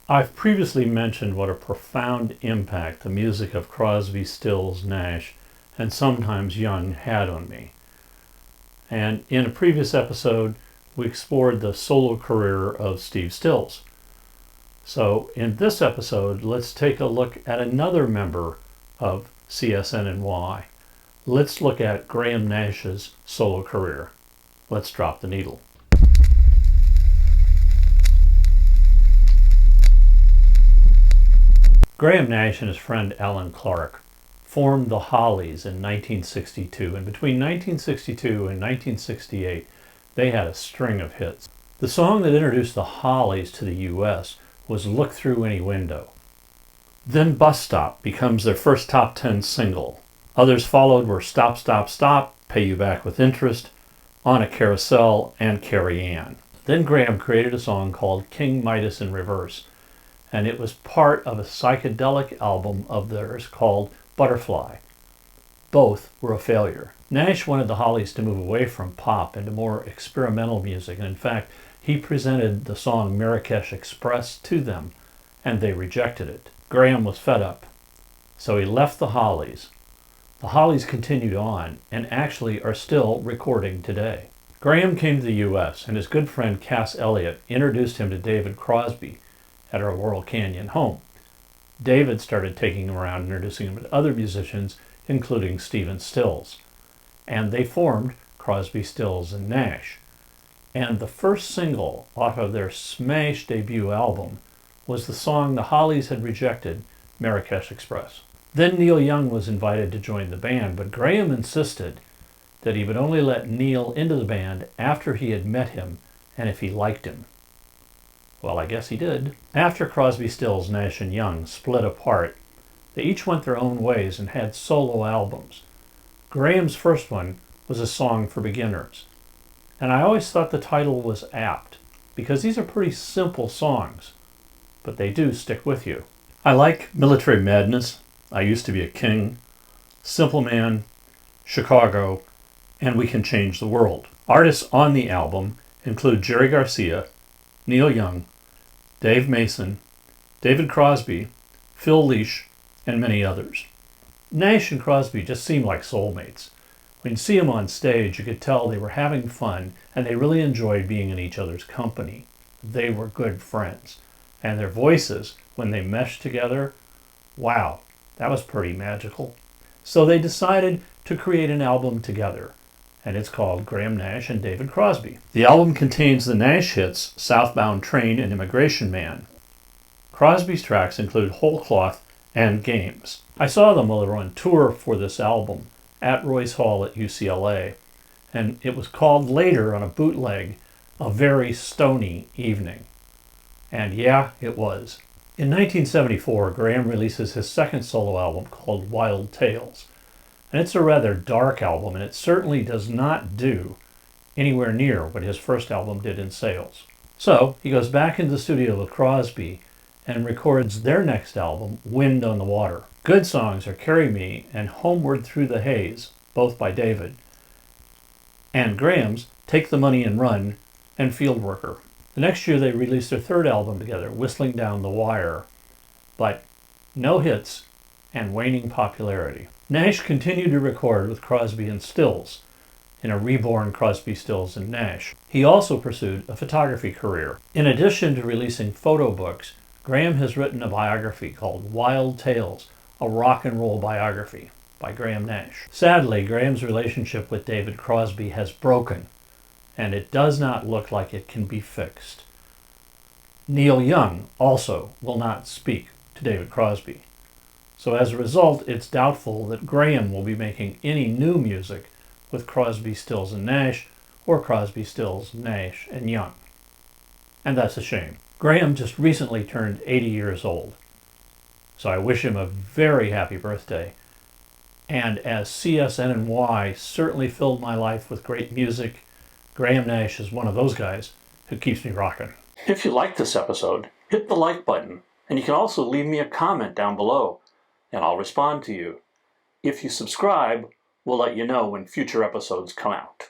I've previously mentioned what a profound impact the music of Crosby, Stills, Nash, and sometimes Young had on me. And in a previous episode, we explored the solo career of Steve Stills. So in this episode, let's take a look at another member of CSNY. Let's look at Graham Nash's solo career. Let's drop the needle. Graham Nash and his friend Alan Clark formed the Hollies in 1962, and between 1962 and 1968, they had a string of hits. The song that introduced the Hollies to the U.S. was Look Through Any Window. Then Bus Stop becomes their first top 10 single. Others followed were Stop, Stop, Stop, Pay You Back with Interest, On a Carousel, and Carrie Ann. Then Graham created a song called King Midas in Reverse, and it was part of a psychedelic album of theirs called Butterfly. Both were a failure. Nash wanted the Hollies to move away from pop into more experimental music, and in fact, he presented the song Marrakesh Express to them, and they rejected it. Graham was fed up, so he left the Hollies. The Hollies continued on, and actually are still recording today. Graham came to the U.S., and his good friend Cass Elliot introduced him to David Crosby at our Laurel Canyon home. David started taking him around, introducing him to other musicians, including Stephen Stills. And they formed Crosby, Stills, and Nash. And the first single off of their smash debut album was the song the Hollies had rejected, Marrakesh Express. Then Neil Young was invited to join the band, but Graham insisted that he would only let Neil into the band after he had met him and if he liked him. Well, I guess he did. After Crosby, Stills, Nash, and Young split apart, they each went their own ways and had solo albums. Graham's first one was A Song for Beginners. And I always thought the title was apt, because these are pretty simple songs, but they do stick with you. I like Military Madness, I Used to Be a King, Simple Man, Chicago, and We Can Change the World. Artists on the album include Jerry Garcia, Neil Young, Dave Mason, David Crosby, Phil Lesh, and many others. Nash and Crosby just seemed like soulmates. When you see them on stage, you could tell they were having fun and they really enjoyed being in each other's company. They were good friends. And their voices, when they meshed together, wow, that was pretty magical. So they decided to create an album together, and it's called Graham Nash and David Crosby. The album contains the Nash hits Southbound Train and Immigration Man. Crosby's tracks include Whole Cloth and Games. I saw them while they were on tour for this album at Royce Hall at UCLA, and it was called later on a bootleg A Very Stony Evening. And yeah, it was. In 1974, Graham releases his second solo album called Wild Tales. And it's a rather dark album, and it certainly does not do anywhere near what his first album did in sales. So he goes back into the studio with Crosby and records their next album, Wind on the Water. Good songs are Carry Me and Homeward Through the Haze, both by David. And Graham's Take the Money and Run and Field Worker. The next year they released their third album together, Whistling Down the Wire, but no hits and waning popularity. Nash continued to record with Crosby and Stills in a reborn Crosby, Stills, and Nash. He also pursued a photography career. In addition to releasing photo books, Graham has written a biography called Wild Tales, a rock and roll biography by Graham Nash. Sadly, Graham's relationship with David Crosby has broken, and it does not look like it can be fixed. Neil Young also will not speak to David Crosby. So as a result, it's doubtful that Graham will be making any new music with Crosby, Stills, and Nash, or Crosby, Stills, Nash, and Young. And that's a shame. Graham just recently turned 80 years old. So I wish him a very happy birthday. And as CSNY certainly filled my life with great music, Graham Nash is one of those guys who keeps me rocking. If you liked this episode, hit the like button, and you can also leave me a comment down below, and I'll respond to you. If you subscribe, we'll let you know when future episodes come out.